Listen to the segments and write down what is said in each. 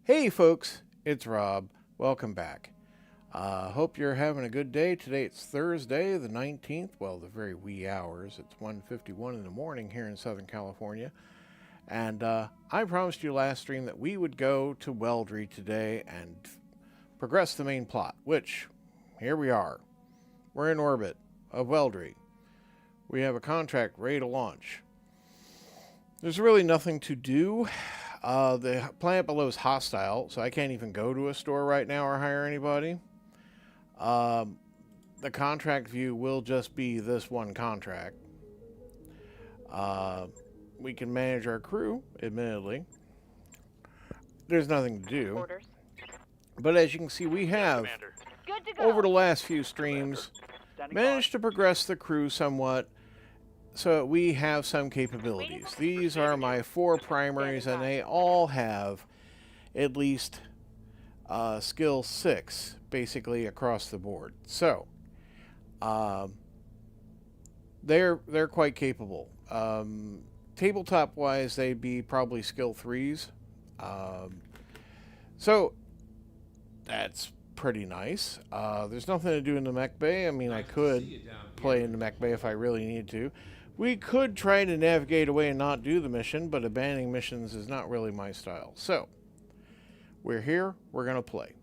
Hey folks, it's Rob. Welcome back. Hope you're having a good day. Today it's Thursday, the 19th. Well, the very wee hours. It's 1:51 in the morning here in Southern California. And I promised you last stream that we would go to Weldry today and progress the main plot, which here we are. We're in orbit of Weldry. We have a contract ready to launch. There's really nothing to do. The planet below is hostile, so I can't even go to a store right now or hire anybody. The contract view will just be this one contract. We can manage our crew, admittedly. There's nothing to do. Orders. But as you can see, we have, Good to go. over the last few streams, Standing managed to progress the crew somewhat so we have some capabilities. These are my 4 primaries, and they all have at least skill 6, basically across the board. So they're quite capable. Tabletop wise, they'd be probably skill 3s. So that's pretty nice. There's nothing to do in the mech bay. I mean, I could play in the mech bay if I really needed to. We could try to navigate away and not do the mission, but abandoning missions is not really my style. So, we're here, we're going to play.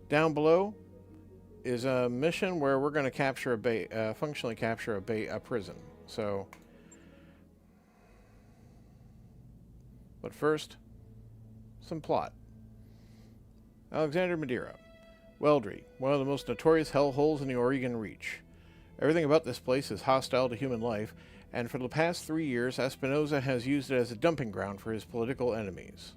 Down below is a mission where we're going to capture a bay, functionally capture a prison. So, but first, some plot. Alexander Madeira. Weldry, one of the most notorious hellholes in the Oregon Reach. Everything about this place is hostile to human life, and for the past 3 years, Espinosa has used it as a dumping ground for his political enemies.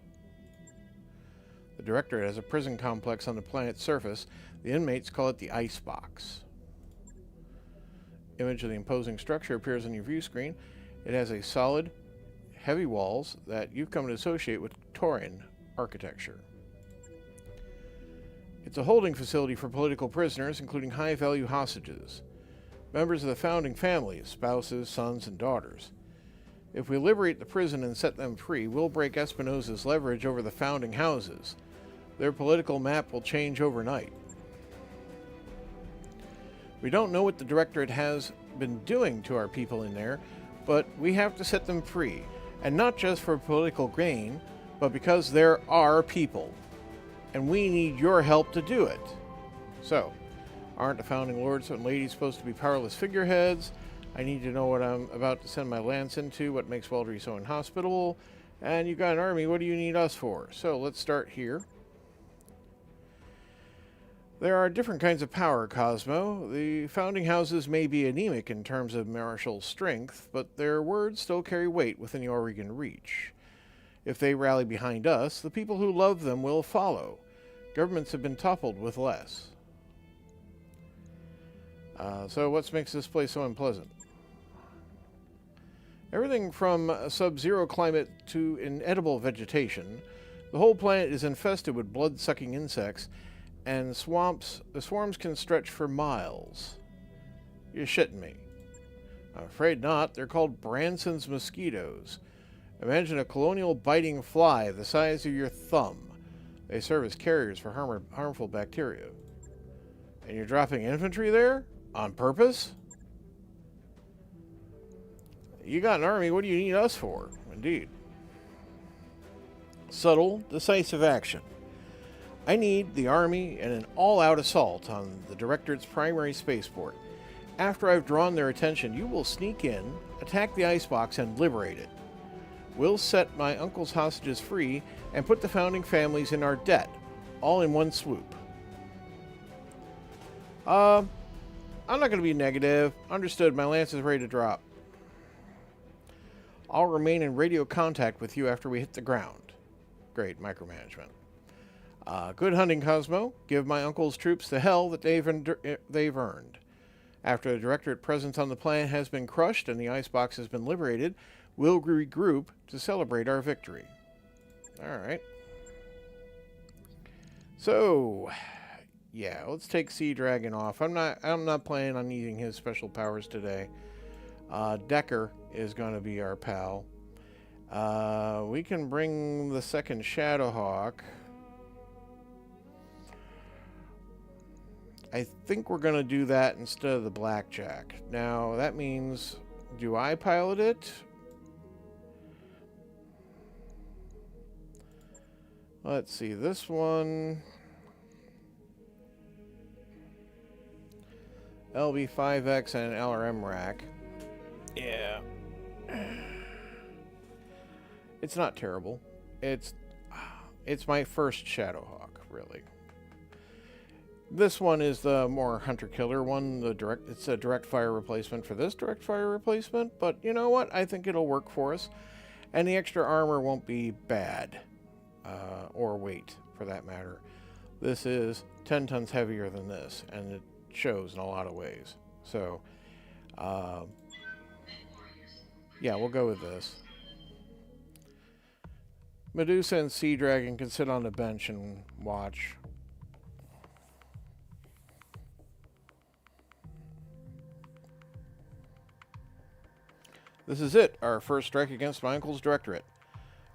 The Directorate has a prison complex on the planet's surface. The inmates call it the Icebox. Image of the imposing structure appears on your view screen. It has a solid, heavy walls that you've come to associate with Victorian architecture. It's a holding facility for political prisoners, including high-value hostages. Members of the founding families, spouses, sons, and daughters. If we liberate the prison and set them free, we'll break Espinosa's leverage over the founding houses. Their political map will change overnight. We don't know what the Directorate has been doing to our people in there, but we have to set them free, and not just for political gain, but because they're our people, and we need your help to do it. So, aren't the founding lords and ladies supposed to be powerless figureheads? I need to know what I'm about to send my lance into, what makes Weldry so inhospitable, and you got an army, what do you need us for? So let's start here. There are different kinds of power, Cosmo. The founding houses may be anemic in terms of martial strength, but their words still carry weight within the Oregon Reach. If they rally behind us, the people who love them will follow. Governments have been toppled with less. So what makes this place so unpleasant? Everything from sub-zero climate to inedible vegetation, the whole planet is infested with blood-sucking insects, and the swarms can stretch for miles. You're shitting me. I'm afraid not. They're called Branson's mosquitoes. Imagine a colonial biting fly the size of your thumb. They serve as carriers for harmful bacteria. And you're dropping infantry there? On purpose? You got an army, what do you need us for? Indeed. Subtle, decisive action. I need the army and an all-out assault on the Directorate's primary spaceport. After I've drawn their attention, you will sneak in, attack the icebox, and liberate it. We'll set my uncle's hostages free and put the founding families in our debt, all in one swoop. I'm not going to be negative. Understood, my lance is ready to drop. I'll remain in radio contact with you after we hit the ground. Great, micromanagement. Good hunting, Cosmo. Give my uncle's troops the hell that they've earned. After the Directorate presence on the planet has been crushed and the icebox has been liberated, we'll regroup to celebrate our victory. Alright. So, yeah, let's take Sea Dragon off. I'm not planning on using his special powers today. Decker is going to be our pal. We can bring the second Shadowhawk. I think we're going to do that instead of the Blackjack. Now, that means, do I pilot it? Let's see, this one... LB5X and an LRM rack. Yeah. It's not terrible. It's my first Shadowhawk, really. This one is the more hunter-killer one. It's a direct fire replacement for this direct fire replacement, but you know what? I think it'll work for us. And the extra armor won't be bad. Or weight, for that matter. This is 10 tons heavier than this, and it shows in a lot of ways. So, yeah, we'll go with this. Medusa and Sea Dragon can sit on the bench and watch. This is it, our first strike against my uncle's directorate.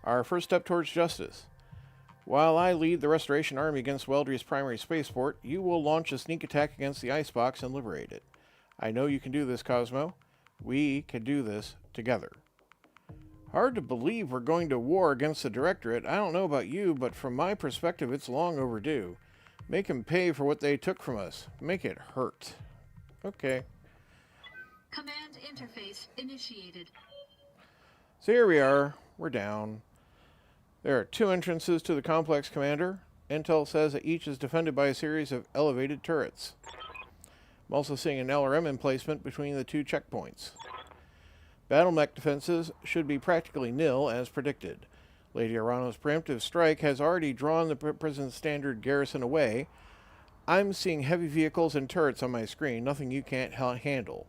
Our first step towards justice. While I lead the Restoration Army against Weldry's primary spaceport, you will launch a sneak attack against the Icebox and liberate it. I know you can do this, Cosmo. We can do this together. Hard to believe we're going to war against the Directorate. I don't know about you, but from my perspective, it's long overdue. Make them pay for what they took from us. Make it hurt. Okay. Command interface initiated. So here we are. We're down. There are 2 entrances to the complex, Commander. Intel says that each is defended by a series of elevated turrets. I'm also seeing an LRM emplacement between the 2 checkpoints. Battle mech defenses should be practically nil, as predicted. Lady Arano's preemptive strike has already drawn the prison standard garrison away. I'm seeing heavy vehicles and turrets on my screen, nothing you can't handle.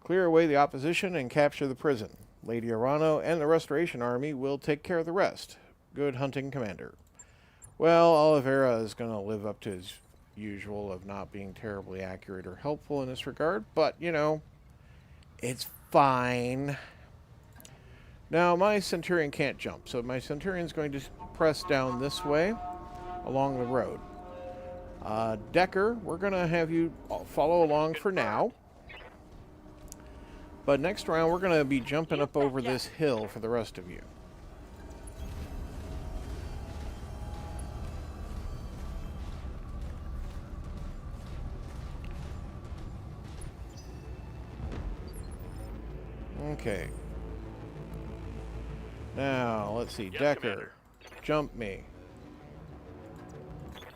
Clear away the opposition and capture the prison. Lady Arano and the Restoration Army will take care of the rest. Good hunting, Commander. Well, Oliveira is going to live up to his usual of not being terribly accurate or helpful in this regard, but, you know, it's fine. Now, my Centurion can't jump, so my Centurion's going to press down this way along the road. Decker, we're going to have you follow along for now. But next round, we're going to be jumping up over this hill for the rest of you. Okay. Now, let's see. Yes, Decker, Commander. jump me.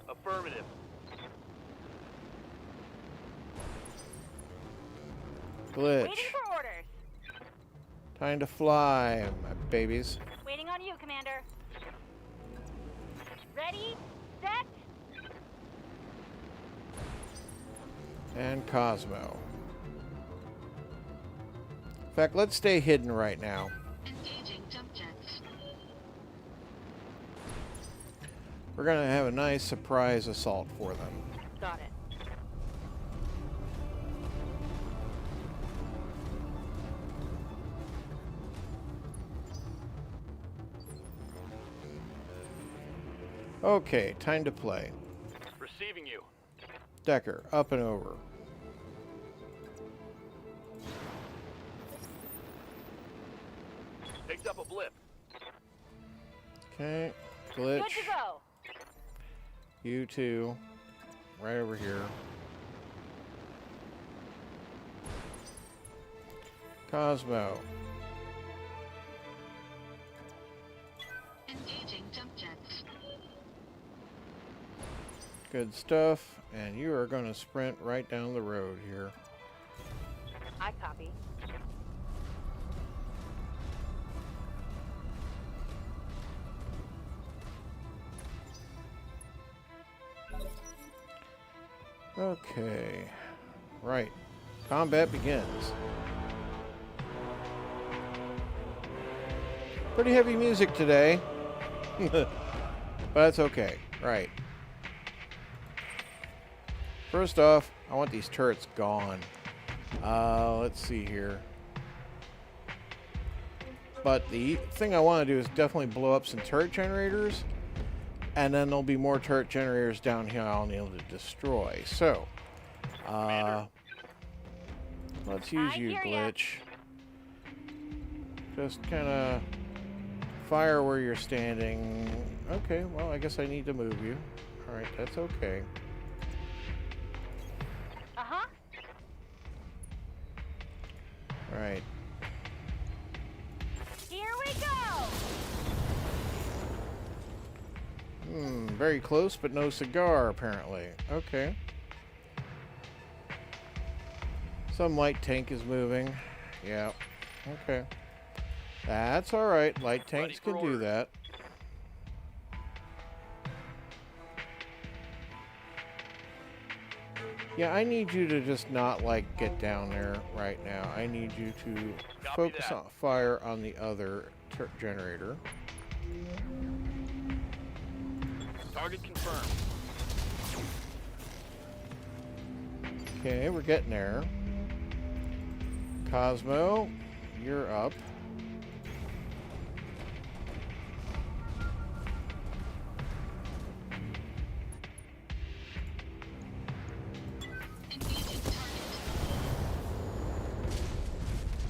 Affirmative. Glitch. Waiting for orders. Time to fly, my babies. Waiting on you, Commander. Ready, set. And Cosmo. In fact, let's stay hidden right now. Engaging jump jets. We're going to have a nice surprise assault for them. Got it. Okay, time to play. Receiving you. Decker, up and over. Picked up a blip. Okay, glitch. Good to go. You too. Right over here. Cosmo. Engaging jump jets. Good stuff. And you are going to sprint right down the road here. I copy. Okay. Right. Combat begins. Pretty heavy music today. But that's okay. Right. First off, I want these turrets gone. Let's see here. But the thing I want to do is definitely blow up some turret generators, and then there'll be more turret generators down here I'll need to destroy. So, let's use you, Glitch. Just kind of fire where you're standing. Okay, well, I guess I need to move you. Alright, that's okay. Uh-huh. Alright. Here we go! Very close, but no cigar, apparently. Okay. Some light tank is moving. Yeah. Okay. That's alright. Light tanks can do that. Yeah, I need you to just not, like, get down there right now. I need you to focus on fire on the other generator. Target confirmed. Okay, we're getting there. Cosmo, you're up. Engaging target.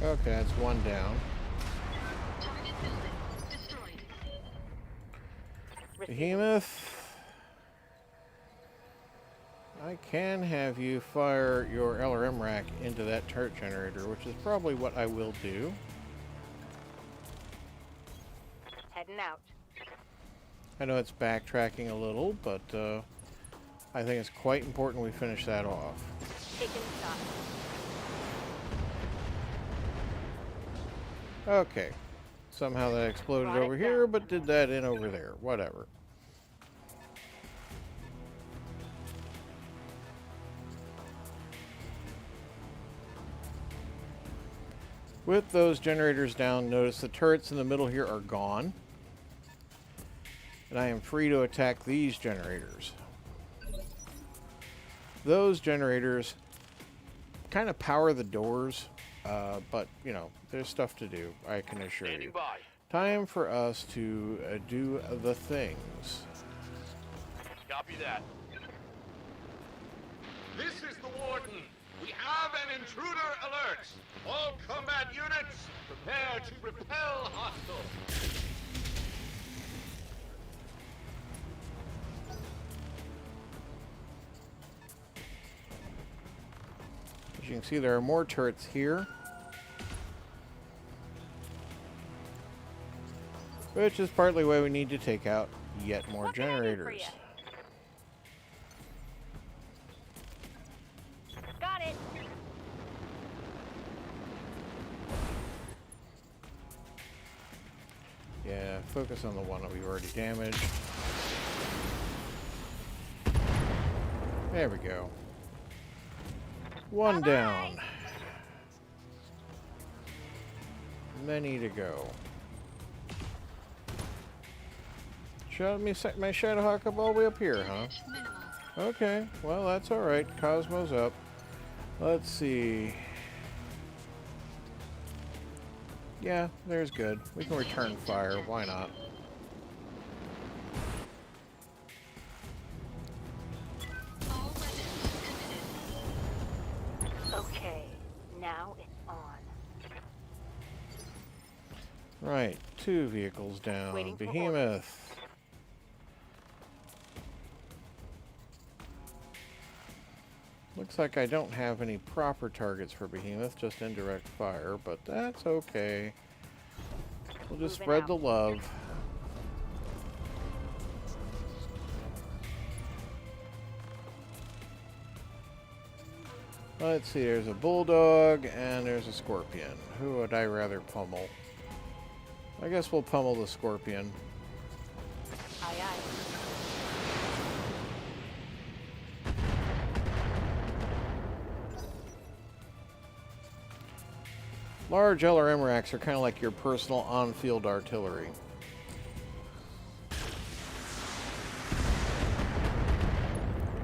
Okay, that's one down. Target building destroyed. Behemoth, I can have you fire your LRM rack into that turret generator, which is probably what I will do. Heading out. I know it's backtracking a little, but I think it's quite important we finish that off. Taking shot. Okay. Somehow that exploded Brought it over here, down. but did that in over there. Whatever. With those generators down, notice the turrets in the middle here are gone. And I am free to attack these generators. Those generators kind of power the doors, but, you know, there's stuff to do, I can assure Standing you. by. Time for us to do the things. Copy that. This is the Warden. We have an intruder alert. All combat units, prepare to repel hostile. As you can see, there are more turrets here, which is partly why we need to take out yet more What can I do for generators. ya? Got it. Yeah, focus on the one that we've already damaged. There we go. One Bye-bye. down. Many to go. Shut me set my Shadowhawk up all the way up here, huh? Damage minimal. Okay, well that's alright. Cosmo's up. Let's see. Yeah, there's good. We can return fire, why not? All weapons committed. Okay, now it's on. Right, 2 vehicles down. Waiting for Behemoth. Looks like I don't have any proper targets for Behemoth, just indirect fire, but that's okay. We'll just Moving spread out. the love. Let's see, there's a bulldog and there's a scorpion. Who would I rather pummel? I guess we'll pummel the scorpion. Aye, aye. Large LRM racks are kind of like your personal on-field artillery.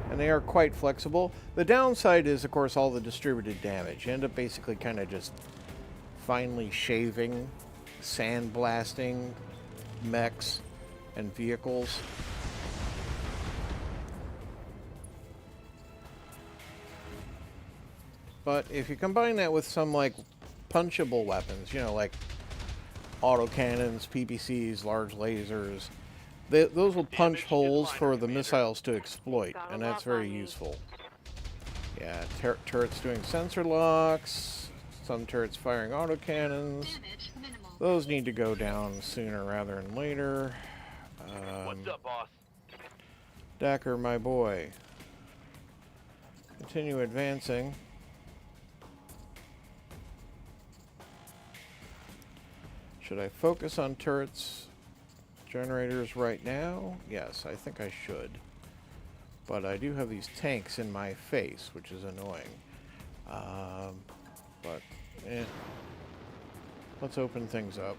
And they are quite flexible. The downside is, of course, all the distributed damage. You end up basically kind of just finely shaving sandblasting mechs and vehicles. But if you combine that with some like punchable weapons, you know, like autocannons, PPCs, large lasers, those will punch holes for the missiles to exploit, and that's very useful. Yeah, turrets doing sensor locks, some turrets firing autocannons. Damage minimal. Those need to go down sooner rather than later. What's up, boss? Dacker, my boy. Continue advancing. Should I focus on turrets, generators right now? Yes, I think I should. But I do have these tanks in my face, which is annoying. But, let's open things up.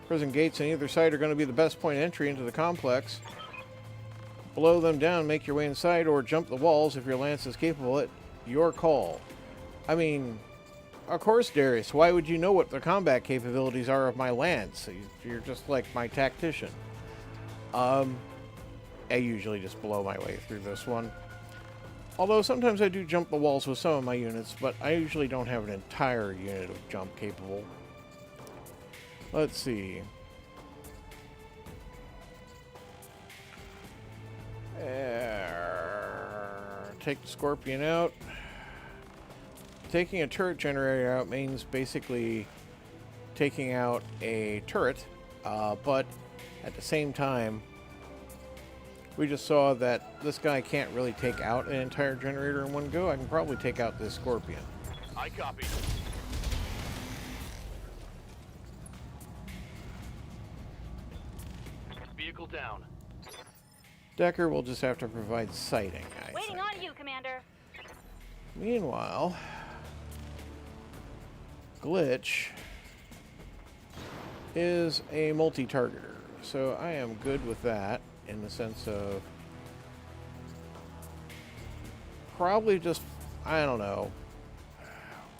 Prison gates on either side are going to be the best point of entry into the complex. Blow them down, make your way inside, or jump the walls if your lance is capable. At your call. I mean, of course, Darius. Why would you know what the combat capabilities are of my lance? You're just like my tactician. I usually just blow my way through this one. Although sometimes I do jump the walls with some of my units, but I usually don't have an entire unit of jump capable. Let's see. Take the Scorpion out. Taking a turret generator out means basically taking out a turret, but at the same time, we just saw that this guy can't really take out an entire generator in one go. I can probably take out this Scorpion. I copy. Vehicle down. Decker will just have to provide sighting, I Waiting think. on you, Commander. Meanwhile, Glitch is a multi-targeter, so I am good with that in the sense of probably just, I don't know,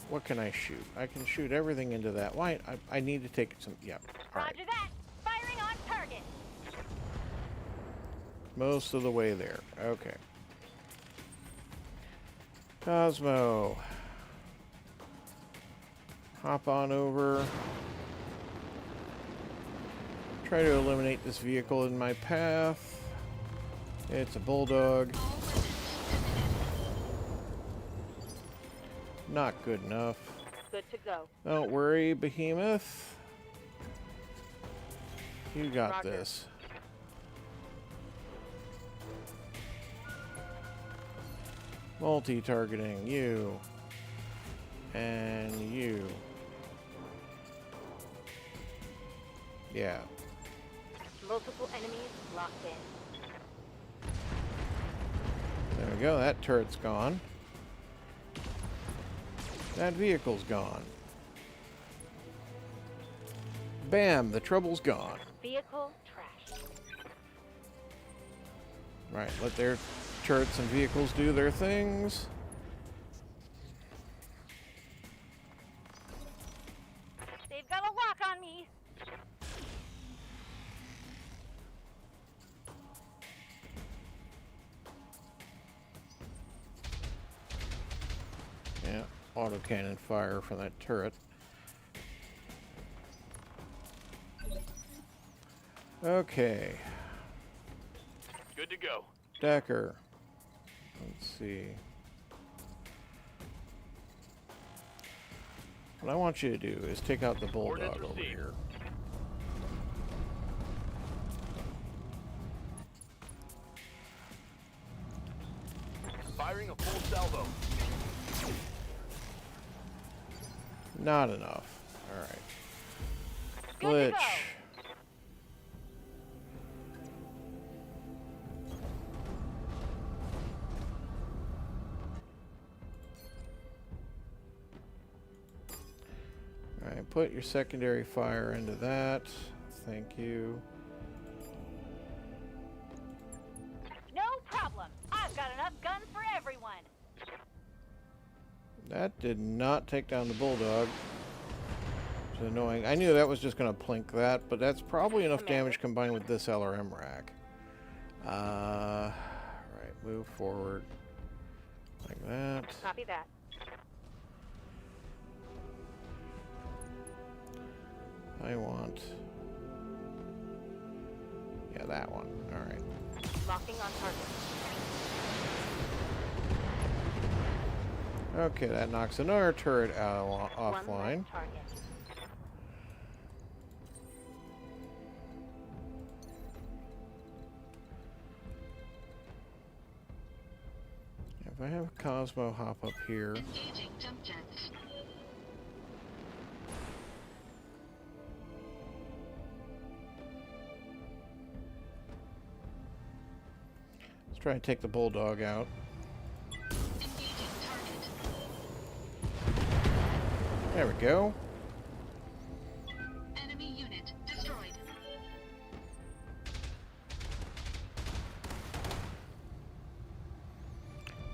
what can I shoot? I can shoot everything into that. Why? I need to take some, yeah, all right. Roger that. Firing on target. Most of the way there. Okay. Cosmo. Hop on over. Try to eliminate this vehicle in my path. It's a bulldog. Not good enough. Good to go. Don't worry, Behemoth. You got Roger. this. Multi-targeting you. And you. Yeah. Multiple enemies locked in. There we go. That turret's gone. That vehicle's gone. Bam! The trouble's gone. Vehicle trash. Right, let their turrets and vehicles do their things. They've got a lock on me. Yeah, autocannon fire from that turret. Okay, Good to go. Decker. Let's see. What I want you to do is take out the bulldog Ordnance over received. here. Firing a full salvo. Not enough. Alright. Good to Glitch. go. Alright, put your secondary fire into that. Thank you. No problem. I've got enough guns for everyone. That did not take down the bulldog. It's annoying. I knew that was just going to plink that, but that's probably enough Commander. damage combined with this LRM rack. Right, move forward. Like that. Copy that. I want... Yeah, that one. Alright. Locking on target. Okay, that knocks another turret out One offline. less target. If I have Cosmo hop up here... Engaging jump jets. Let's try and take the Bulldog out. Engaging target. There we go. Enemy unit destroyed.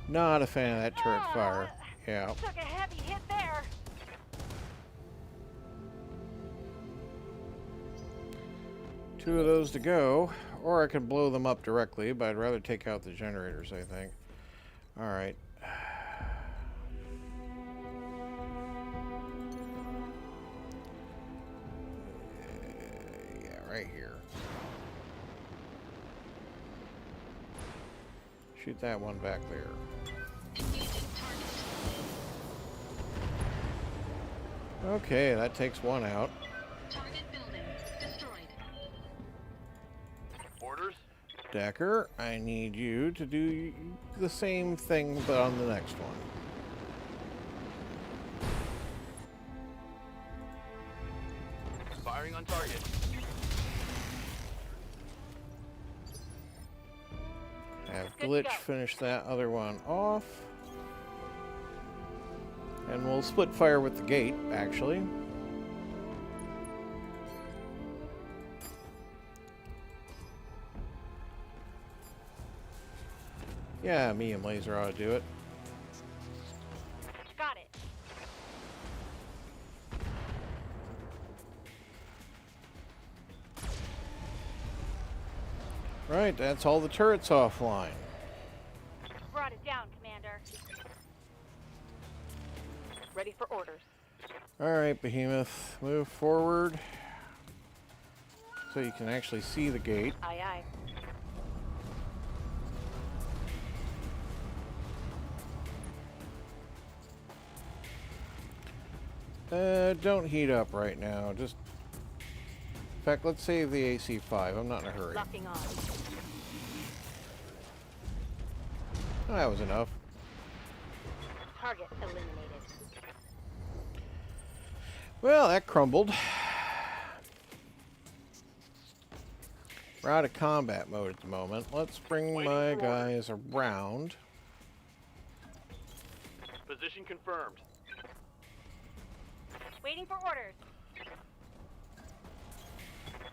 Not a fan of that turret fire. Yeah. Took a heavy hit there. Two of those to go. Or I can blow them up directly, but I'd rather take out the generators, I think. Alright. Yeah, right here. Shoot that one back there. Engaging target. Okay, that takes one out. Target building destroyed. Orders? Decker, I need you to do the same thing, but on the next one. Firing on target. Have Good to Glitch go. finish that other one off. And we'll split fire with the gate, actually. Yeah, me and Laser ought to do it. Got it. Right, that's all the turrets offline. Brought it down, Commander. Ready for orders. Alright, Behemoth, move forward. So you can actually see the gate. Aye, aye. Don't heat up right now. Just, in fact, let's save the AC-5. I'm not in a hurry. Locking on. Oh, that was enough. Target eliminated. Well, that crumbled. We're out of combat mode at the moment. Let's bring Waiting my for guys around. Position confirmed. Waiting for orders.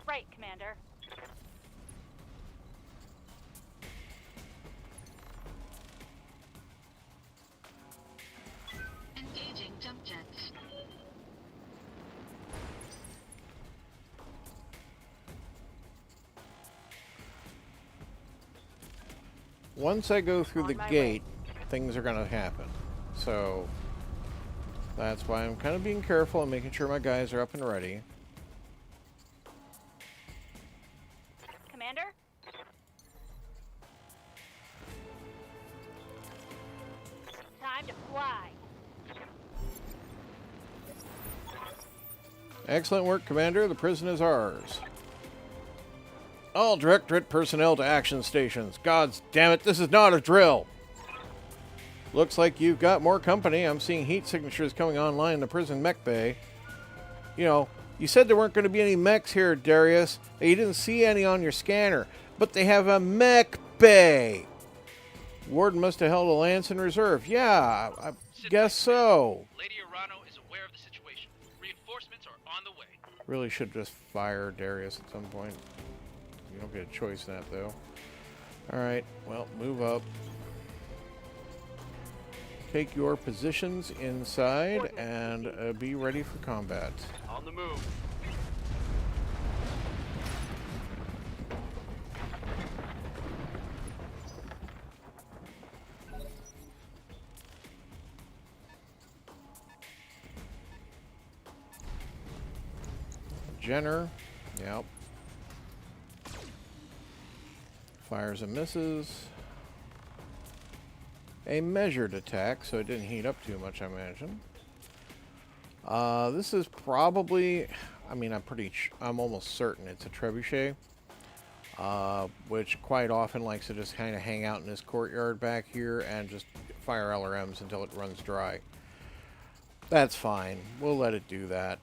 Right, Commander. Engaging jump jets. Once I go through On the my gate, things are going to happen. So that's why I'm kind of being careful and making sure my guys are up and ready. Commander? Time to fly. Excellent work, Commander. The prison is ours. All Directorate personnel to action stations. Gods damn it, this is not a drill. Looks like you've got more company. I'm seeing heat signatures coming online in the prison mech bay. You know, you said there weren't going to be any mechs here, Darius. You didn't see any on your scanner. But they have a mech bay. Warden must have held a lance in reserve. Yeah, I guess so. Lady Urano is aware of the situation. Reinforcements are on the way. Really should just fire Darius at some point. You don't get a choice in that, though. Alright, well, move up. Take your positions inside and be ready for combat. All On the move. Jenner. Yep. Fires and misses. A measured attack, so it didn't heat up too much, I imagine. This is probably, I mean, I'm almost certain it's a trebuchet, which quite often likes to just kind of hang out in this courtyard back here and just fire LRMs until it runs dry. That's fine. We'll let it do that.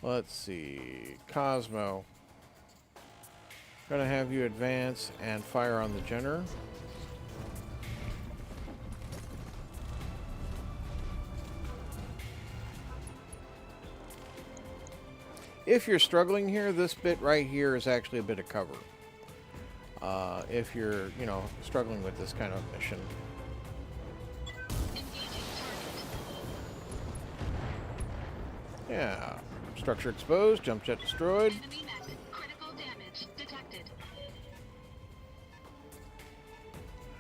Let's see. Cosmo. Gonna have you advance and fire on the Jenner. If you're struggling here, this bit right here is actually a bit of cover. If you're, you know, struggling with this kind of mission. Engaging target. Yeah. Structure exposed, jump jet destroyed. Enemy mech. Critical damage detected.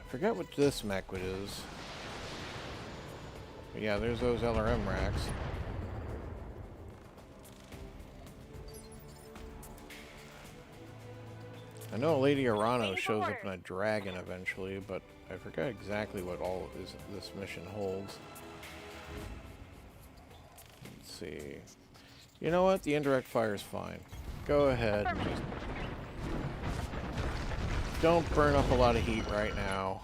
I forget what this mech is. But yeah, there's those LRM racks. I know Lady Arano shows up in a dragon eventually, but I forgot exactly what all of this mission holds. Let's see. You know what? The indirect fire is fine. Go ahead and just don't burn up a lot of heat right now.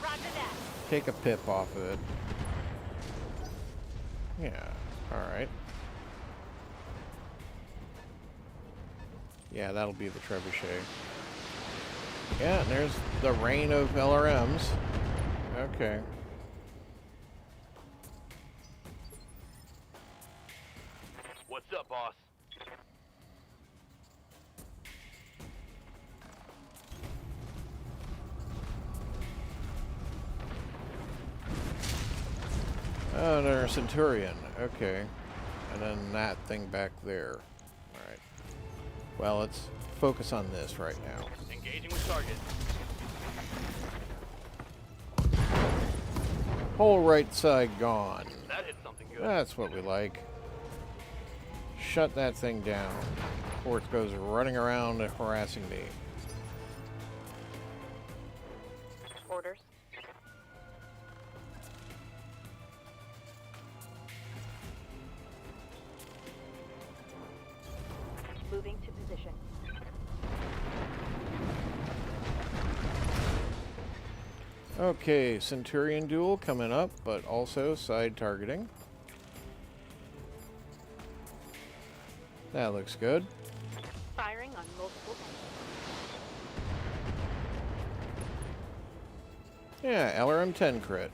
Roger that. Take a pip off of it. Yeah, alright. Yeah, that'll be the trebuchet. Yeah, and there's the rain of LRMs. Okay. What's up, boss? Oh, there's a Centurion. Okay. And then that thing back there. Alright. Well, let's focus on this right now. Engaging with target. Whole right side gone. That hit something good. That's what we like. Shut that thing down before it goes running around and harassing me. Orders. Moving to position. Okay, Centurion duel coming up, but also side targeting. That looks good. Firing on multiple angles. Yeah, LRM 10 crit.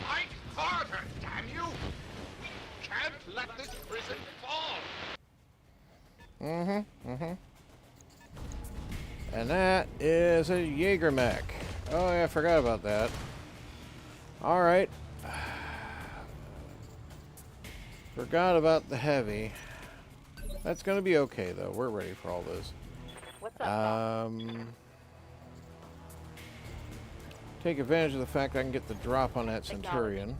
Fight harder, damn you! Can't let this prison fall! And that is a Jaeger mech. Oh yeah, I forgot about that. Alright. Forgot about the heavy. That's gonna be okay though. We're ready for all this. What's up? Take advantage of the fact I can get the drop on that Centurion.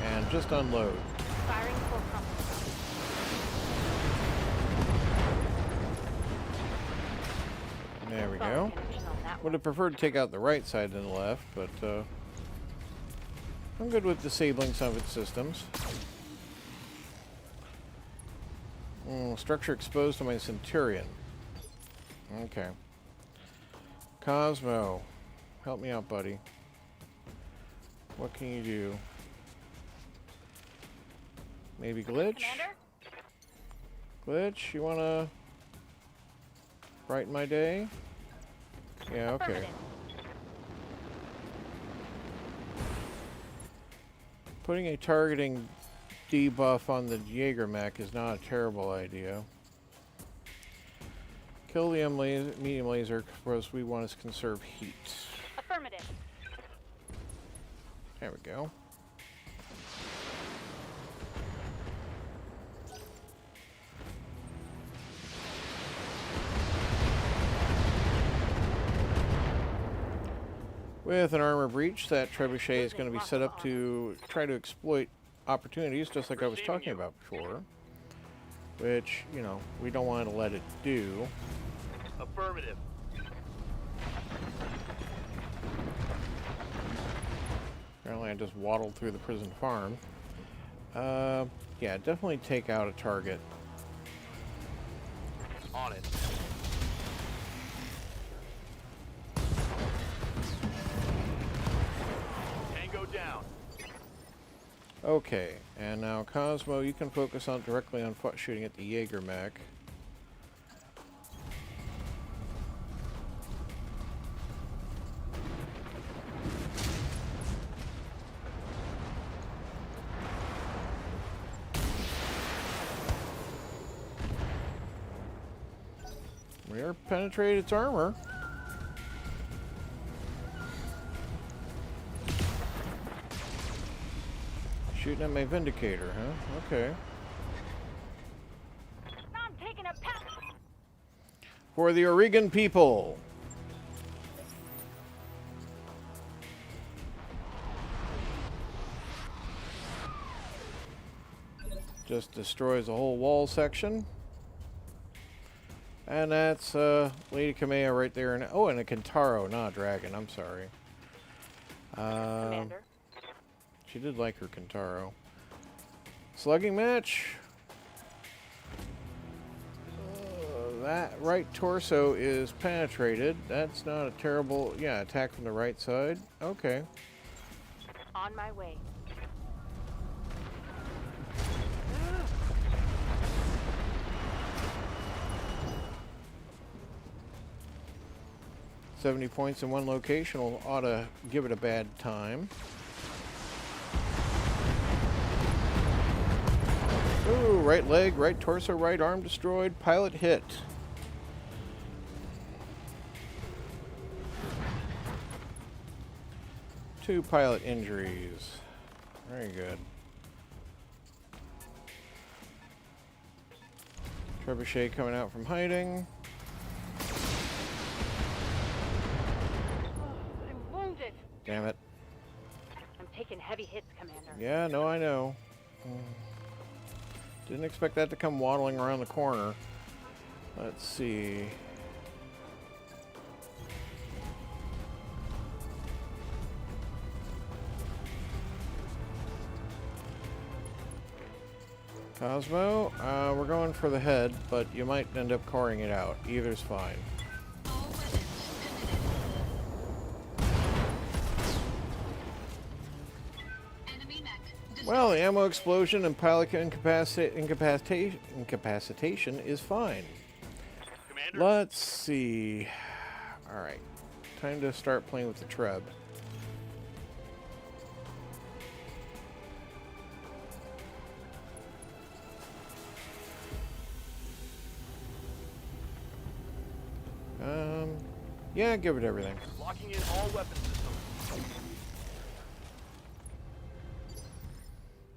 And just unload. Firing full complement. There we Solid go. connection on that Would have preferred to take out the right side than the left, but I'm good with disabling some of its systems. Structure exposed to my Centurion. Okay. Cosmo, help me out, buddy. What can you do? Maybe glitch? Commander? Glitch, you wanna brighten my day? Yeah, okay. Affirmative. Putting a targeting debuff on the Jaeger mech is not a terrible idea. Kill the medium laser because we want to conserve heat. Affirmative. There we go. With an armor breach, that trebuchet is going to be set up to try to exploit opportunities, just like I was talking about before. Which, you know, we don't want to let it do. Affirmative. Apparently I just waddled through the prison farm. Yeah, definitely take out a target. On it. Tango down. Okay, and now Cosmo, you can focus on directly on shooting at the Jaeger mech. We are penetrated its armor. Shooting at my Vindicator, huh? Okay. I'm taking a pound. For the Oregon people. Just destroys a whole wall section. And that's Lady Kamea right there. And oh, and a Kentaro, not a dragon. I'm sorry. Commander. She did like her Kentaro. Slugging match. That right torso is penetrated. That's not a terrible... Yeah, attack from the right side. Okay. On my way. 70 points in one location ought to give it a bad time. Ooh, right leg, right torso, right arm destroyed. Pilot hit. Two pilot injuries. Very good. Trebuchet coming out from hiding. I'm wounded. Damn it. I'm taking heavy hits, Commander. Yeah, no, I know. Didn't expect that to come waddling around the corner. Let's see. Cosmo, we're going for the head, but you might end up coring it out. Either's fine. All weapons committed. Enemy mech destroyed. Well, the ammo explosion and pilot incapacitation is fine. Commander? Let's see. Alright. Time to start playing with the Treb. Yeah, give it everything. Locking in all weapon systems.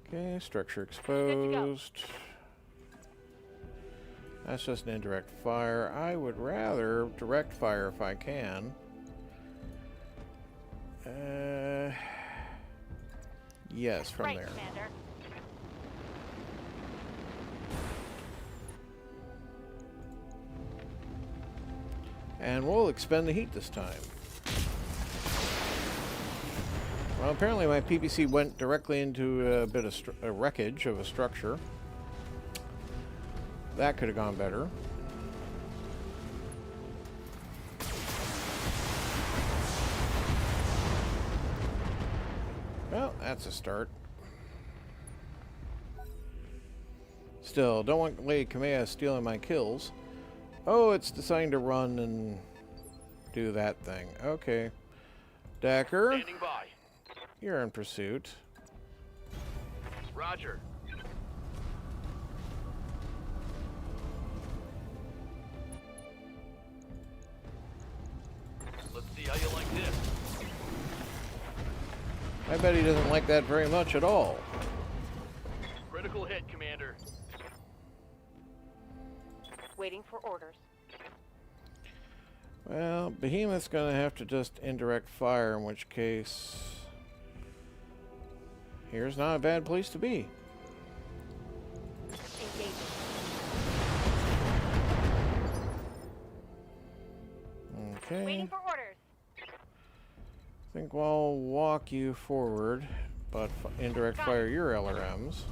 Okay, structure exposed. That's just an indirect fire. I would rather direct fire if I can. Yes, from Right, there. Commander. And we'll expend the heat this time. Well, apparently my PPC went directly into a bit of wreckage of a structure. That could have gone better. Well, that's a start. Still, don't want Lady Kamea stealing my kills. Oh, it's deciding to run and do that thing. Okay. Decker, Standing by. you're in pursuit. Roger. how you like this. I bet he doesn't like that very much at all. Critical hit, Commander. Waiting for orders. Well, Behemoth's gonna have to just indirect fire, in which case... here's not a bad place to be. Engaging. Okay. Waiting for orders. I think we'll walk you forward, but indirect fire your LRMs.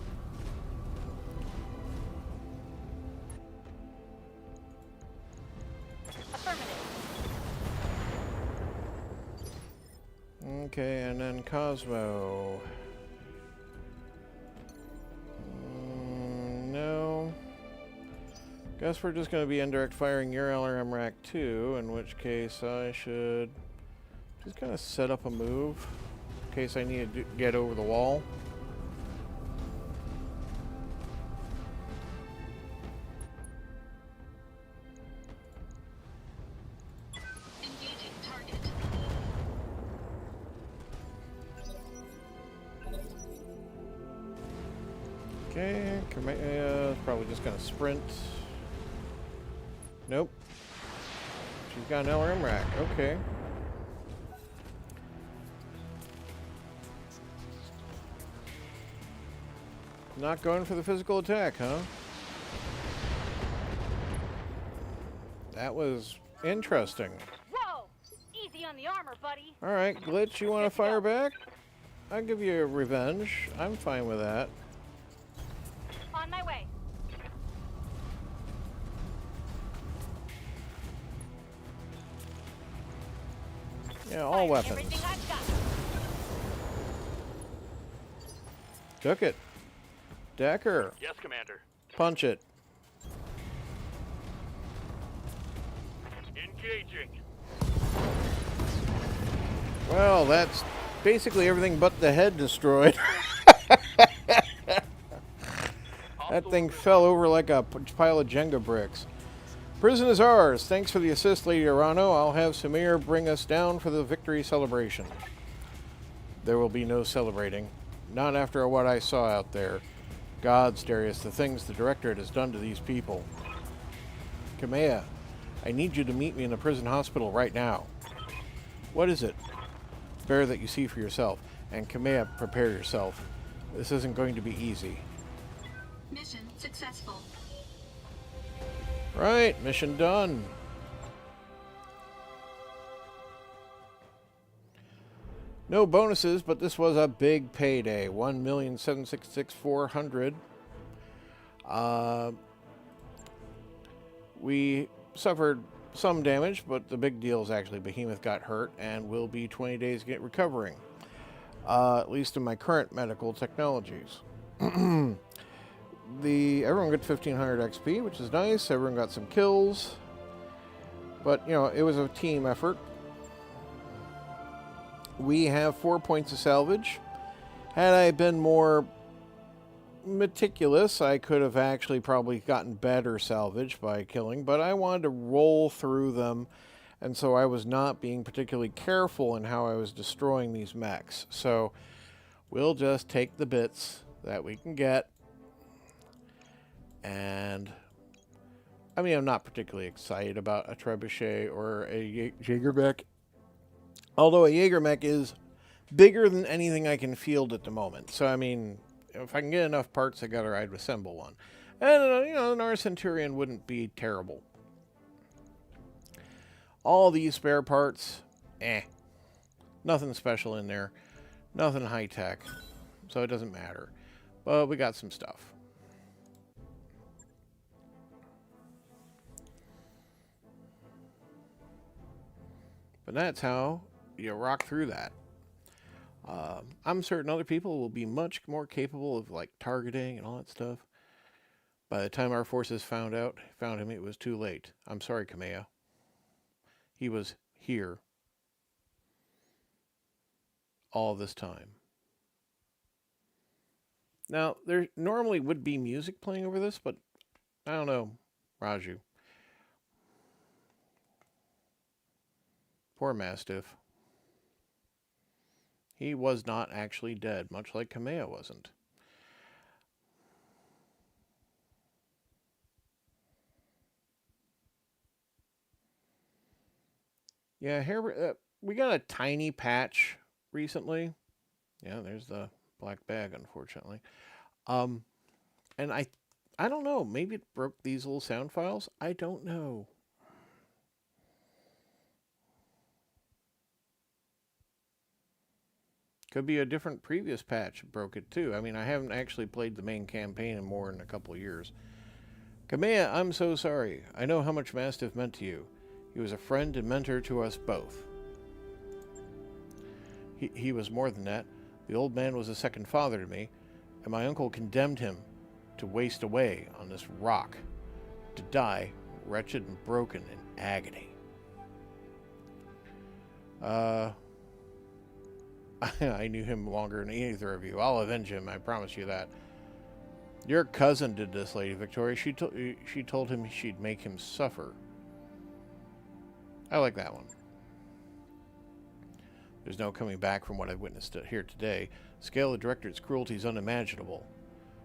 Affirmative. Okay, and then Cosmo. No. Guess we're just going to be indirect firing your LRM rack too, in which case I should just kind of set up a move in case I need to get over the wall. Engaging target. Okay, probably just going to sprint. Nope. She's got an LRM rack. Okay. Not going for the physical attack, huh? That was interesting. Whoa! Easy on the armor, buddy. Alright, Glitch, you want to fire back? I'll give you a revenge. I'm fine with that. On my way. Yeah, all Fire weapons. everything I've got. Took it. Decker, Yes, Commander. punch it. Engaging. Well, that's basically everything but the head destroyed. That thing fell over like a pile of Jenga bricks. Prison is ours. Thanks for the assist, Lady Arano. I'll have Samir bring us down for the victory celebration. There will be no celebrating. Not after what I saw out there. Gods, Darius, the things the Directorate has done to these people. Kamea, I need you to meet me in the prison hospital right now. What is it? Bear that you see for yourself. And Kamea, prepare yourself. This isn't going to be easy. Mission successful. Right, mission done. No bonuses, but this was a big payday. 1,766,400. We suffered some damage, but the big deal is actually Behemoth got hurt and will be 20 days recovering. At least in my current medical technologies. Everyone got 1,500 XP, which is nice. Everyone got some kills. But, you know, it was a team effort. We have 4 points of salvage. Had I been more meticulous, I could have actually probably gotten better salvage by killing, but I wanted to roll through them, and so I was not being particularly careful in how I was destroying these mechs. So we'll just take the bits that we can get. And I mean, I'm not particularly excited about a Trebuchet or a Jaegermech. Although a Jaegermech is bigger than anything I can field at the moment. So, I mean, if I can get enough parts together, I'd assemble one. And, you know, an R Centurion wouldn't be terrible. All these spare parts, nothing special in there. Nothing high-tech. So it doesn't matter. But we got some stuff. But that's how you rock through that. I'm certain other people will be much more capable of like targeting and all that stuff. By the time our forces found him, it was too late. I'm sorry, Kamea. He was here all this time. Now, there normally would be music playing over this, but I don't know, Raju. Poor Mastiff. He was not actually dead, much like Kamea wasn't. Yeah, here we got a tiny patch recently. Yeah, there's the black bag, unfortunately. And I don't know. Maybe it broke these little sound files. I don't know. Could be a different previous patch broke it too. I mean, I haven't actually played the main campaign in more than a couple of years. Kamea, I'm so sorry. I know how much Mastiff meant to you. He was a friend and mentor to us both. He was more than that. The old man was a second father to me, and my uncle condemned him to waste away on this rock, to die wretched and broken in agony. I knew him longer than either of you. I'll avenge him, I promise you that. Your cousin did this, Lady Victoria. She told him she'd make him suffer. I like that one. There's no coming back from what I've witnessed here today. The scale of the Directorate's cruelty is unimaginable.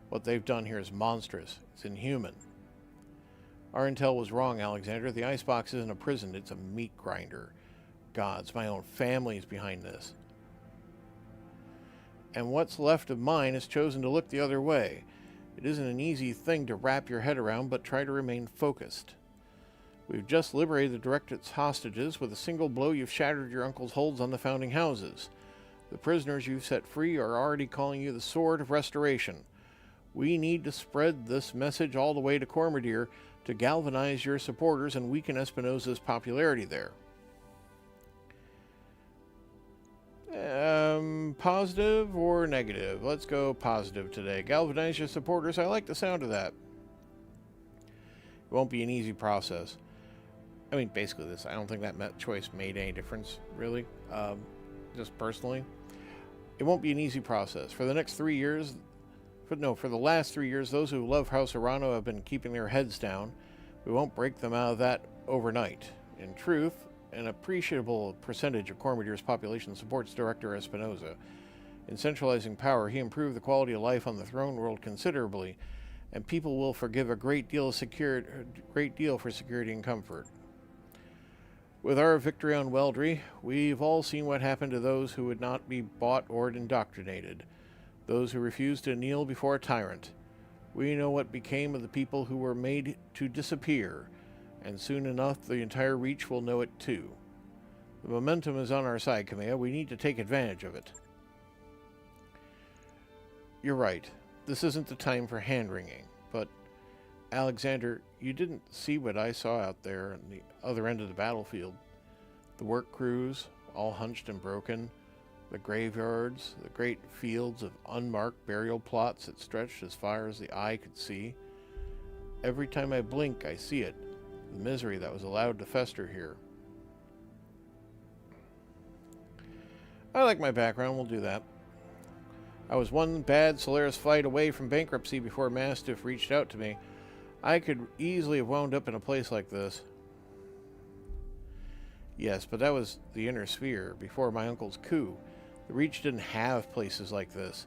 What they've done here is monstrous. It's inhuman. Our intel was wrong, Alexander. The icebox isn't a prison. It's a meat grinder. Gods, my own family is behind this. And what's left of mine has chosen to look the other way. It isn't an easy thing to wrap your head around, but try to remain focused. We've just liberated the Directorate's hostages. With a single blow, you've shattered your uncle's holds on the founding houses. The prisoners you've set free are already calling you the Sword of Restoration. We need to spread this message all the way to Cormadir to galvanize your supporters and weaken Espinosa's popularity there. Positive or negative? Let's go positive today. Galvanize your supporters. I like the sound of that. It won't be an easy process. I mean, basically this. I don't think that choice made any difference, really. Just personally. It won't be an easy process. For the next 3 years... for the last 3 years, those who love House Arano have been keeping their heads down. We won't break them out of that overnight. In truth, an appreciable percentage of Cormadir's population supports Director Espinosa. In centralizing power, he improved the quality of life on the throne world considerably, and people will forgive a great deal for security and comfort. With our victory on Weldry, we've all seen what happened to those who would not be bought or indoctrinated, those who refused to kneel before a tyrant. We know what became of the people who were made to disappear, and soon enough the entire Reach will know it too. The momentum is on our side, Kamea. We need to take advantage of it. You're right. This isn't the time for hand-wringing, but Alexander, you didn't see what I saw out there on the other end of the battlefield. The work crews, all hunched and broken, the graveyards, the great fields of unmarked burial plots that stretched as far as the eye could see. Every time I blink, I see it, the misery that was allowed to fester here. I like my background, we'll do that. I was one bad Solaris fight away from bankruptcy before Mastiff reached out to me. I could easily have wound up in a place like this. Yes, but that was the inner sphere, before my uncle's coup. The Reach didn't have places like this.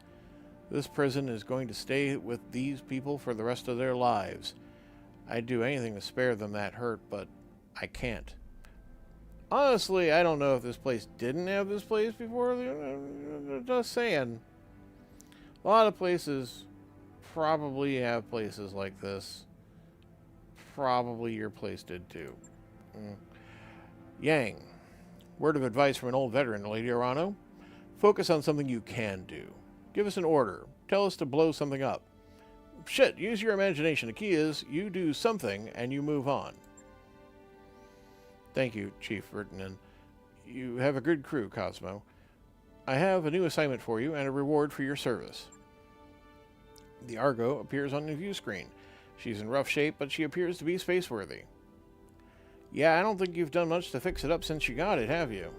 This prison is going to stay with these people for the rest of their lives. I'd do anything to spare them that hurt, but I can't. Honestly, I don't know if this place didn't have this place before. Just saying. A lot of places probably have places like this. Probably your place did too. Yang. Word of advice from an old veteran, Lady Arano. Focus on something you can do. Give us an order. Tell us to blow something up. Shit, use your imagination. The key is you do something and you move on. Thank you, Chief Vertinen. You have a good crew, Cosmo. I have a new assignment for you and a reward for your service. The Argo appears on the view screen. She's in rough shape, but she appears to be spaceworthy. Yeah, I don't think you've done much to fix it up since you got it, have you?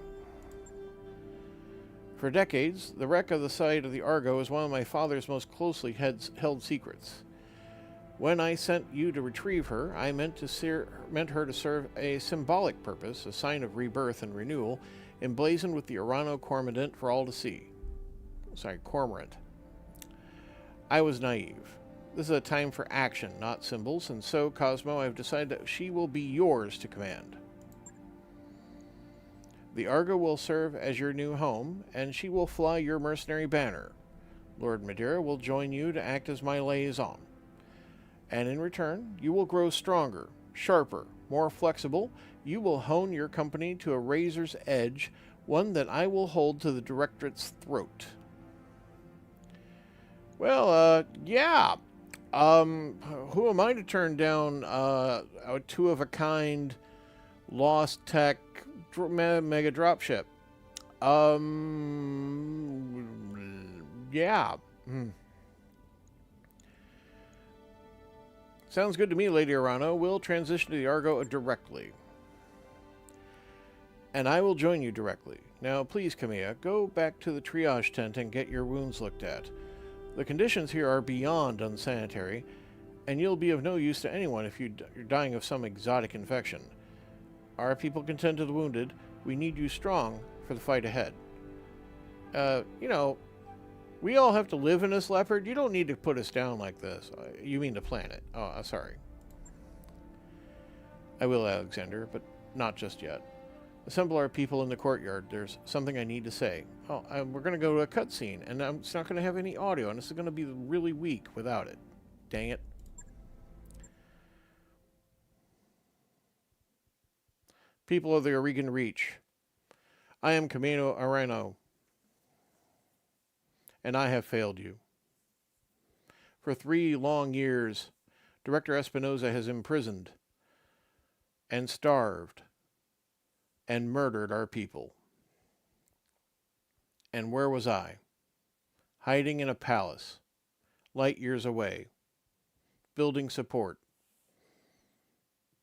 For decades, the wreck of the site of the Argo is one of my father's most closely held secrets. When I sent you to retrieve her, I meant her to serve a symbolic purpose, a sign of rebirth and renewal, emblazoned with the Urano cormorant for all to see. Sorry, cormorant. I was naive. This is a time for action, not symbols, and so, Cosmo, I've decided that she will be yours to command. The Argo will serve as your new home, and she will fly your mercenary banner. Lord Madeira will join you to act as my liaison. And in return, you will grow stronger, sharper, more flexible. You will hone your company to a razor's edge, one that I will hold to the Directorate's throat. Well, yeah. Who am I to turn down a two-of-a-kind lost tech mega dropship? Yeah. Sounds good to me, Lady Urano. We'll transition to the Argo directly. And I will join you directly. Now, please, Camilla, go back to the triage tent and get your wounds looked at. The conditions here are beyond unsanitary, and you'll be of no use to anyone if you're dying of some exotic infection. Our people can tend to the wounded. We need you strong for the fight ahead. You know, we all have to live in this, Leopard. You don't need to put us down like this. You mean the planet. Oh, sorry. I will, Alexander, but not just yet. Assemble our people in the courtyard. There's something I need to say. Oh, we're going to go to a cutscene, and it's not going to have any audio, and this is going to be really weak without it. Dang it. People of the Oregon Reach. I am Camino Areno, and I have failed you. For 3 long years, Director Espinosa has imprisoned and starved and murdered our people. And where was I? Hiding in a palace, light years away, building support,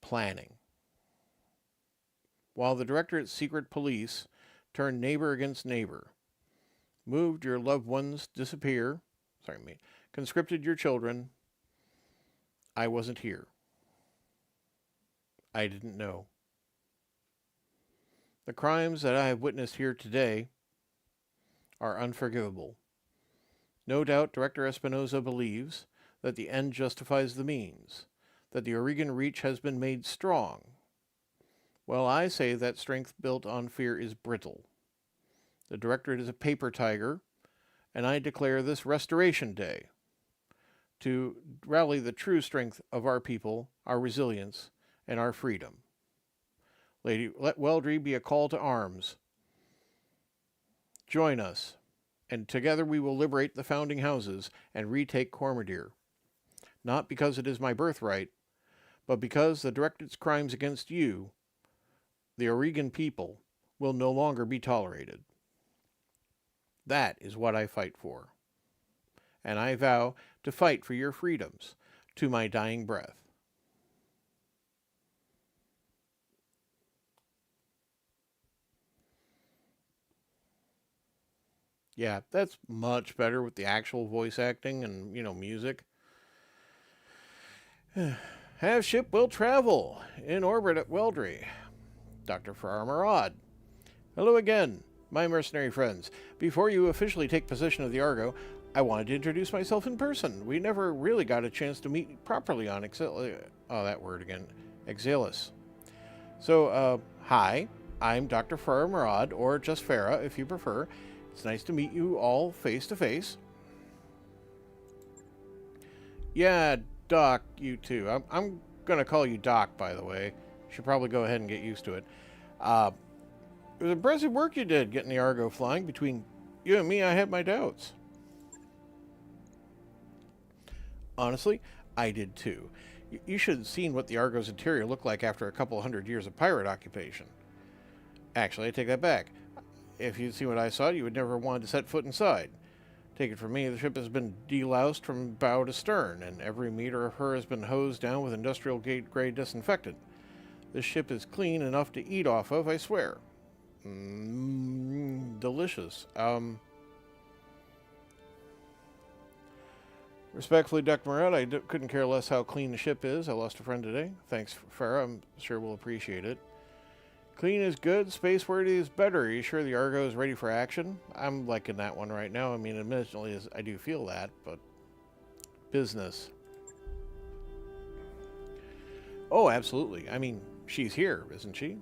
planning. While the Directorate's secret police turned neighbor against neighbor, moved your loved ones conscripted your children, I wasn't here. I didn't know. The crimes that I have witnessed here today are unforgivable. No doubt Director Espinosa believes that the end justifies the means, that the Oregon Reach has been made strong. Well, I say that strength built on fear is brittle. The Directorate is a paper tiger, and I declare this Restoration Day to rally the true strength of our people, our resilience, and our freedom. Let Weldry be a call to arms. Join us, and together we will liberate the founding houses and retake Cormadir. Not because it is my birthright, but because the Directorate's crimes against you, the Oregon people, will no longer be tolerated. That is what I fight for. And I vow to fight for your freedoms to my dying breath. Yeah, that's much better with the actual voice acting and, music. Have ship will travel in orbit at Weldry. Dr. Farrar Marad. Hello again, my mercenary friends. Before you officially take possession of the Argo, I wanted to introduce myself in person. We never really got a chance to meet properly on Exilus. So, hi, I'm Dr. Farrar Marad, or just Farah if you prefer. It's nice to meet you all face to face. Yeah, Doc, you too. I'm going to call you Doc, by the way. Should probably go ahead and get used to it. It was impressive work you did getting the Argo flying. Between you and me, I had my doubts. Honestly, I did too. You should have seen what the Argo's interior looked like after a couple hundred years of pirate occupation. Actually, I take that back. If you'd seen what I saw, you would never have wanted to set foot inside. Take it from me, the ship has been deloused from bow to stern, and every meter of her has been hosed down with industrial-grade disinfectant. This ship is clean enough to eat off of, I swear. Delicious. Respectfully, Dr. Murad, couldn't care less how clean the ship is. I lost a friend today. Thanks, Farah. I'm sure we'll appreciate it. Clean is good. Spaceworthy is better. Are you sure the Argo is ready for action? I'm liking that one right now. I mean, admittedly, I do feel that, but business. Oh, absolutely. I mean, she's here, isn't she?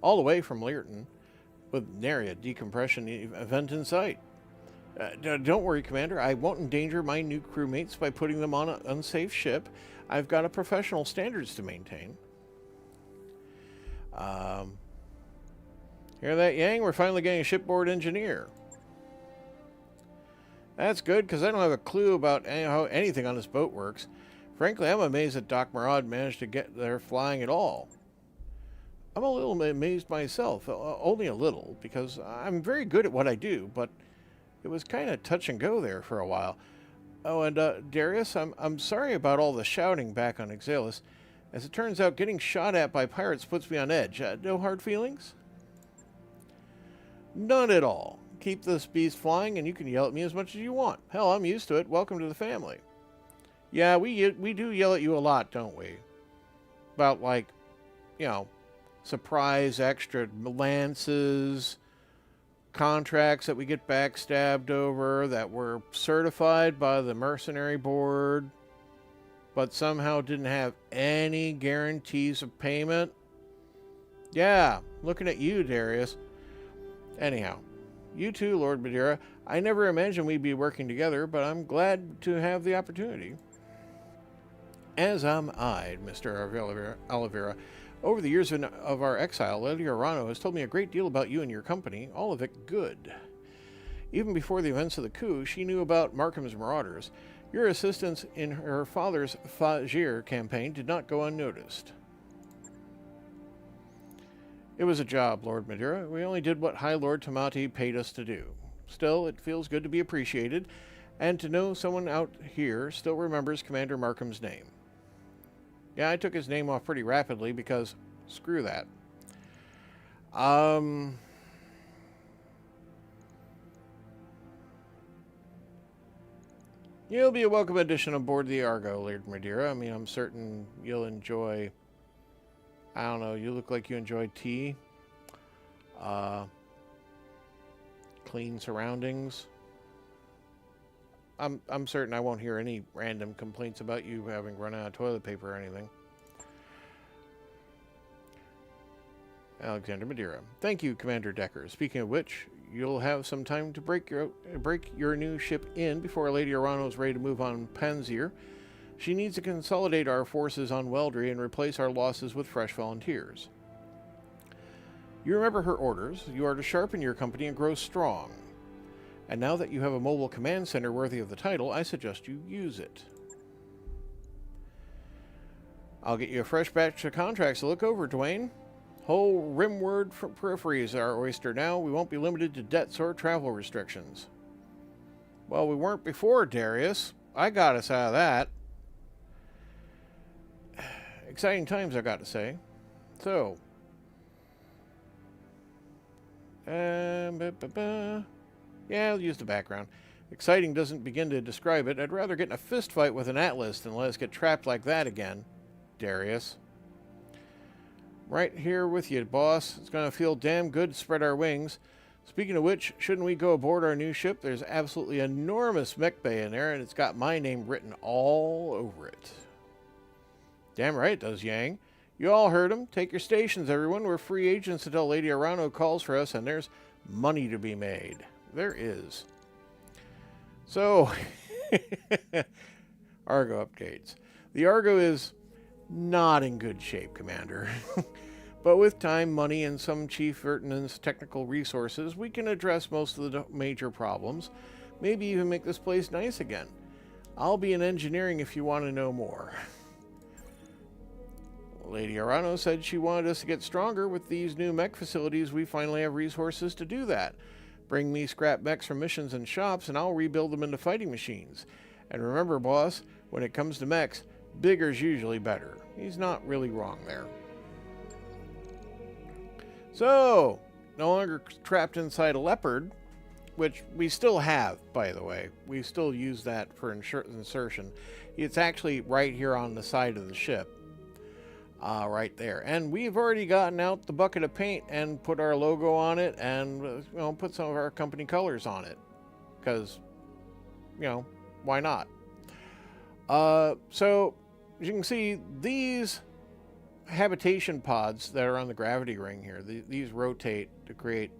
All the way from Learton, with nary a decompression event in sight. Don't worry, Commander. I won't endanger my new crewmates by putting them on an unsafe ship. I've got a professional standards to maintain. Hear that, Yang? We're finally getting a shipboard engineer. That's good, because I don't have a clue about how anything on this boat works. Frankly, I'm amazed that Doc Murad managed to get there flying at all. I'm a little amazed myself, only a little, because I'm very good at what I do, but it was kind of touch and go there for a while. Oh, and Darius, I'm sorry about all the shouting back on Exalis. As it turns out, getting shot at by pirates puts me on edge. No hard feelings? None at all. Keep this beast flying, and you can yell at me as much as you want. Hell, I'm used to it. Welcome to the family. Yeah, we do yell at you a lot, don't we? About, like, you know, surprise extra lances, contracts that we get backstabbed over that were certified by the mercenary board, but somehow didn't have any guarantees of payment. Yeah, looking at you, Darius. Anyhow, you too, Lord Madeira. I never imagined we'd be working together, but I'm glad to have the opportunity. As am I, Mr. Oliveira. Over the years of our exile, Lady Arano has told me a great deal about you and your company, all of it good. Even before the events of the coup, she knew about Markham's marauders. Your assistance in her father's Fajir campaign did not go unnoticed. It was a job, Lord Madeira. We only did what High Lord Tamati paid us to do. Still, it feels good to be appreciated, and to know someone out here still remembers Commander Markham's name. Yeah, I took his name off pretty rapidly because screw that. You'll be a welcome addition aboard the Argo, Lord Madeira. I mean, I'm certain you'll enjoy... I don't know, you look like you enjoy tea. Clean surroundings. I'm certain I won't hear any random complaints about you having run out of toilet paper or anything. Alexander Madeira. Thank you, Commander Decker. Speaking of which, you'll have some time to break your new ship in before Lady Arano is ready to move on Panzer. She needs to consolidate our forces on Weldry and replace our losses with fresh volunteers. You remember her orders. You are to sharpen your company and grow strong. And now that you have a mobile command center worthy of the title, I suggest you use it. I'll get you a fresh batch of contracts to look over, Dwayne. Whole rimward peripheries are our oyster now. We won't be limited to debts or travel restrictions. Well, we weren't before, Darius. I got us out of that. Exciting times, I got to say. So, yeah, I'll use the background. Exciting doesn't begin to describe it. I'd rather get in a fist fight with an Atlas than let us get trapped like that again, Darius. Right here with you, boss. It's going to feel damn good to spread our wings. Speaking of which, shouldn't we go aboard our new ship? There's absolutely enormous mech bay in there, and it's got my name written all over it. Damn right it does, Yang. You all heard him. Take your stations, everyone. We're free agents until Lady Arano calls for us, and there's money to be made. There is. So, Argo updates. The Argo is not in good shape, Commander. But with time, money, and some Chief Vertinan's technical resources, we can address most of the major problems. Maybe even make this place nice again. I'll be in engineering if you want to know more. Lady Arano said she wanted us to get stronger. With these new mech facilities, we finally have resources to do that. Bring me scrap mechs from missions and shops, and I'll rebuild them into fighting machines. And remember, boss, when it comes to mechs, bigger's usually better. He's not really wrong there. So, no longer trapped inside a leopard, which we still have, by the way. We still use that for insertion. It's actually right here on the side of the ship. Right there. And we've already gotten out the bucket of paint and put our logo on it and, put some of our company colors on it. Because, why not? So, as you can see, these habitation pods that are on the gravity ring here, these rotate to create,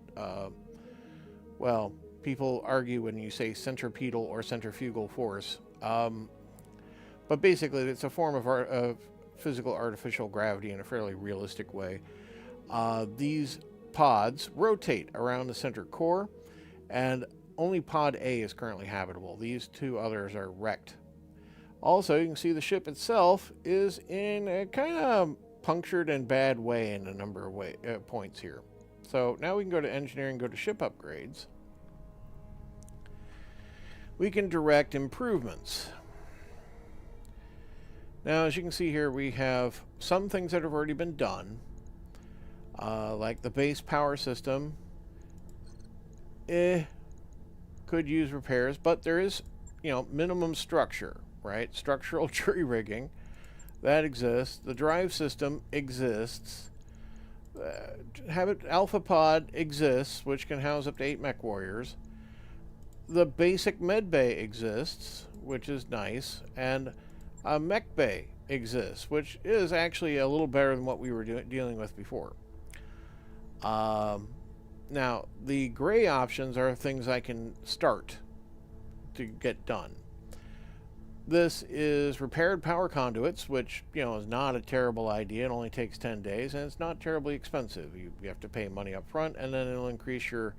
well, people argue when you say centripetal or centrifugal force. But basically, it's a form of physical artificial gravity in a fairly realistic way. These pods rotate around the center core, and only pod A is currently habitable. These two others are wrecked. Also, you can see the ship itself is in a kind of punctured and bad way in a number of points here. So now we can go to engineering, go to ship upgrades. We can direct improvements. Now, as you can see here, we have some things that have already been done, like the base power system. Could use repairs, but there is, minimum structure, right? Structural tree rigging, that exists. The drive system exists. Alpha Pod exists, which can house up to 8 mech warriors. The basic med bay exists, which is nice, and a mech bay exists, which is actually a little better than what we were dealing with before. Now, the gray options are things I can start to get done. This is repaired power conduits, which, is not a terrible idea. It only takes 10 days, and it's not terribly expensive. You have to pay money up front, and then it'll increase your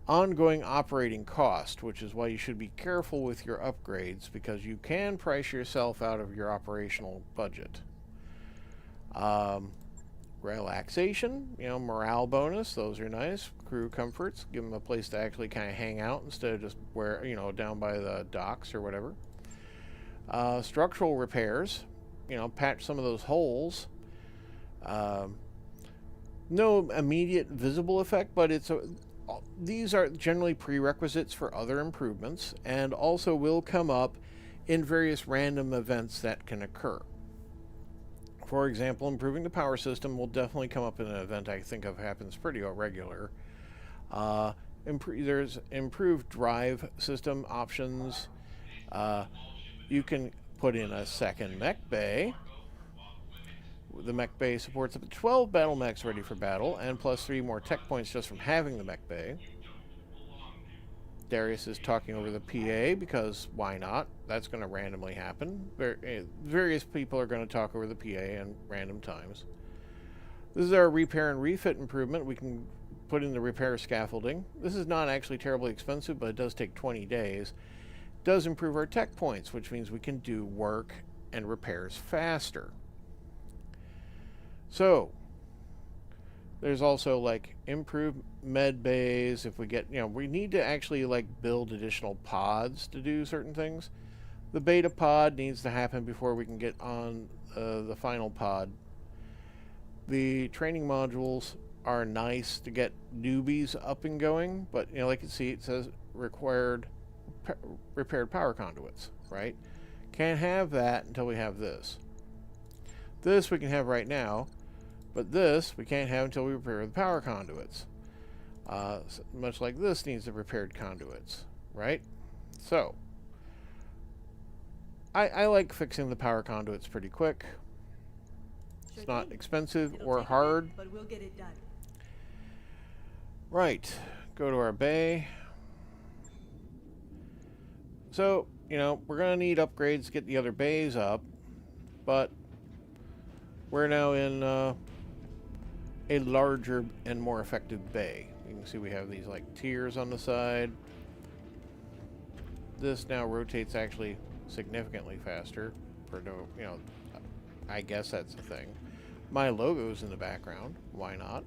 ongoing operating cost, which is why you should be careful with your upgrades, because you can price yourself out of your operational budget. Relaxation, morale bonus, those are nice. Crew comforts, give them a place to actually kind of hang out instead of just down by the docks or whatever. Structural repairs, patch some of those holes. No immediate visible effect, but these are generally prerequisites for other improvements, and also will come up in various random events that can occur. For example, improving the power system will definitely come up in an event I think of happens pretty regular. There's improved drive system options. You can put in a second mech bay. The mech bay supports up to 12 battle mechs ready for battle, and plus 3 more tech points just from having the mech bay. Darius is talking over the PA because why not? That's going to randomly happen. Various people are going to talk over the PA in random times. This is our repair and refit improvement. We can put in the repair scaffolding. This is not actually terribly expensive, but it does take 20 days. It does improve our tech points, which means we can do work and repairs faster. So, there's also improved med bays. If we get, we need to actually build additional pods to do certain things. The beta pod needs to happen before we can get on the final pod. The training modules are nice to get newbies up and going, but like you see, it says repaired power conduits, right? Can't have that until we have this. This we can have right now. But this we can't have until we repair the power conduits. Much like this needs the repaired conduits, right? So, I like fixing the power conduits pretty quick. It's not expensive or hard. But we'll get it done. Right. Go to our bay. So, we're going to need upgrades to get the other bays up. But we're now in a larger and more effective bay. You can see we have these tiers on the side. This now rotates actually significantly faster. I guess that's the thing. My logo's in the background. Why not?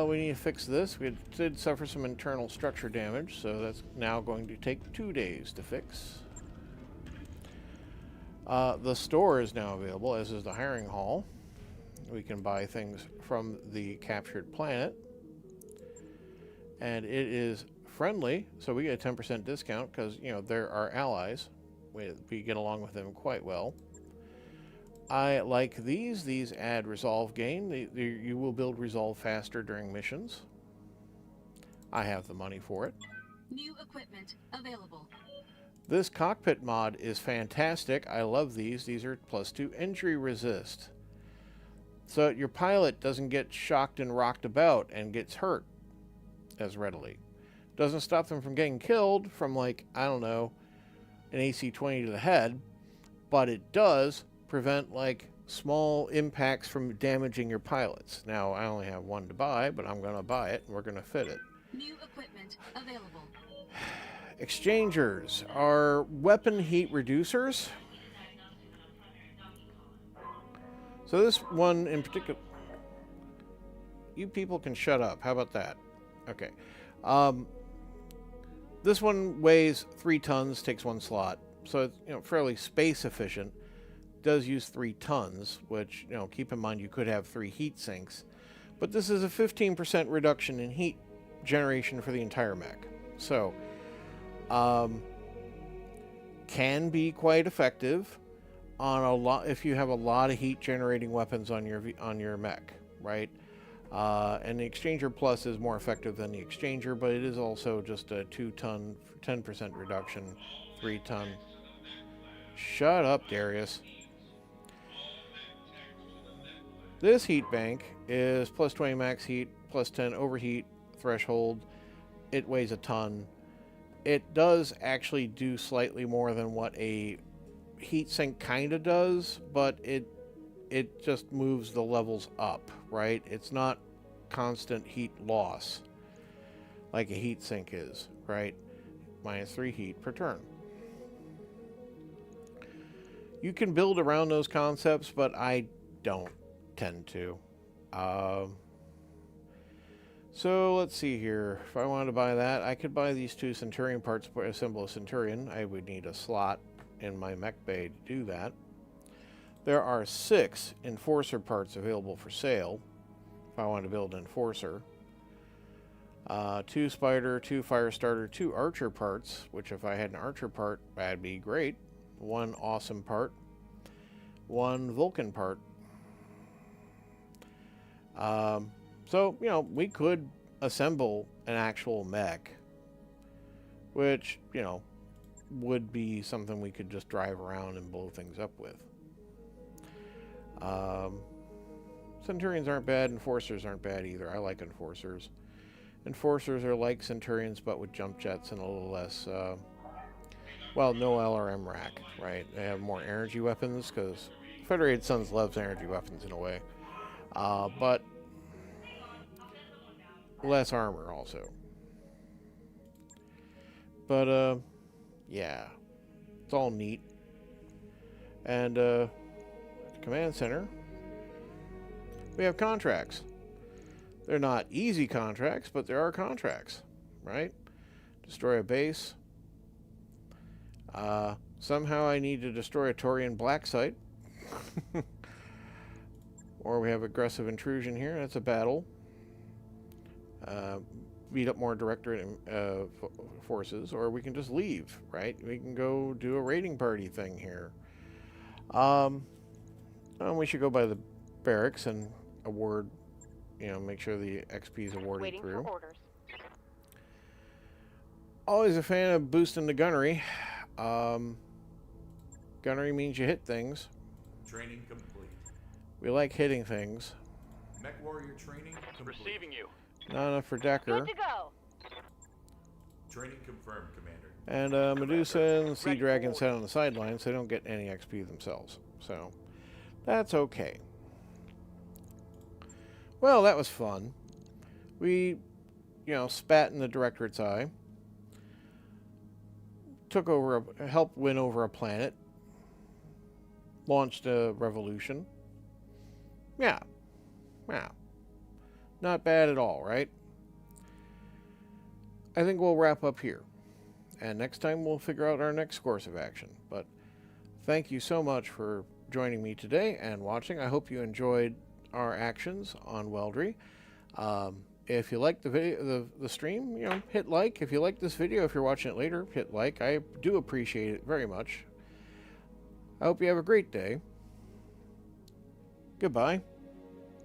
We need to fix this. We did suffer some internal structure damage, so that's now going to take 2 days to fix. The store is now available, as is the hiring hall. We can buy things from the captured planet. and it is friendly, so we get a 10% discount because, you know, they're our allies. We get along with them quite well. I like these. These add resolve gain. You will build resolve faster during missions. I have the money for it. New equipment available. This cockpit mod is fantastic. I love these. These are +2 injury resist. So your pilot doesn't get shocked and rocked about and gets hurt as readily. Doesn't stop them from getting killed from, like, I don't know, an AC-20 to the head, but it does prevent, like, small impacts from damaging your pilots. Now, I only have one to buy, but I'm going to buy it, and we're going to fit it. New equipment available. Exchangers are weapon heat reducers. So this one in particular... You people can shut up. How about that? Okay. This one weighs 3 tons, takes 1 slot. So it's, you know, fairly space efficient. Does use 3 tons, which, you know, keep in mind you could have 3 heat sinks. But this is a 15% reduction in heat generation for the entire mech. So, can be quite effective on a lot if you have a lot of heat generating weapons on your mech, right? And the Exchanger Plus is more effective than the Exchanger, but it is also just a 2-ton, 10% reduction, 3-ton. Shut up, Darius. This heat bank is +20 max heat, +10 overheat threshold. It weighs a ton. It does actually do slightly more than what a heatsink kind of does, but it just moves the levels up, right? It's not constant heat loss like a heatsink is, right? -3 heat per turn. You can build around those concepts, but I don't tend to. So let's see here. If I wanted to buy that, I could buy these 2 Centurion parts to assemble a Centurion. I would need a slot in my mech bay to do that. There are 6 Enforcer parts available for sale if I want to build an Enforcer. 2 Spider, 2 Firestarter, 2 Archer parts, which if I had an Archer part, that'd be great. 1 Awesome part. 1 Vulcan part. So, you know, we could assemble an actual mech, which, you know, would be something we could just drive around and blow things up with. Centurions aren't bad. Enforcers aren't bad either. I like Enforcers. Enforcers are like Centurions, but with jump jets and a little less, well, no LRM rack, right? They have more energy weapons, because Federated Suns loves energy weapons in a way. But less armor also. But, yeah. It's all neat. And, Command Center, we have contracts. They're not easy contracts, but there are contracts, right? Destroy a base. Somehow I need to destroy a Taurian black site. Or we have aggressive intrusion here. That's a battle. Beat up more Directorate forces, or we can just leave, right? We can go do a raiding party thing here. We should go by the barracks and award, you know, make sure the XP is awarded Waiting through. for orders. Always a fan of boosting the gunnery. Gunnery means you hit things. Training complete. We like hitting things. Mech warrior training complete. Receiving you. Not enough for Decker. Good to go. Training confirmed, Commander. And Medusa and Sea Dragon sit on the sidelines, so they don't get any XP themselves. So, that's okay. Well, that was fun. We, you know, spat in the Directorate's eye. Took over, helped win over a planet. Launched a revolution. Yeah. Yeah. Not bad at all, right? I think we'll wrap up here. And next time we'll figure out our next course of action. But thank you so much for joining me today and watching. I hope you enjoyed our actions on Weldry. If you like the video, the stream, you know, hit like. If you like this video, if you're watching it later, hit like. I do appreciate it very much. I hope you have a great day. Goodbye.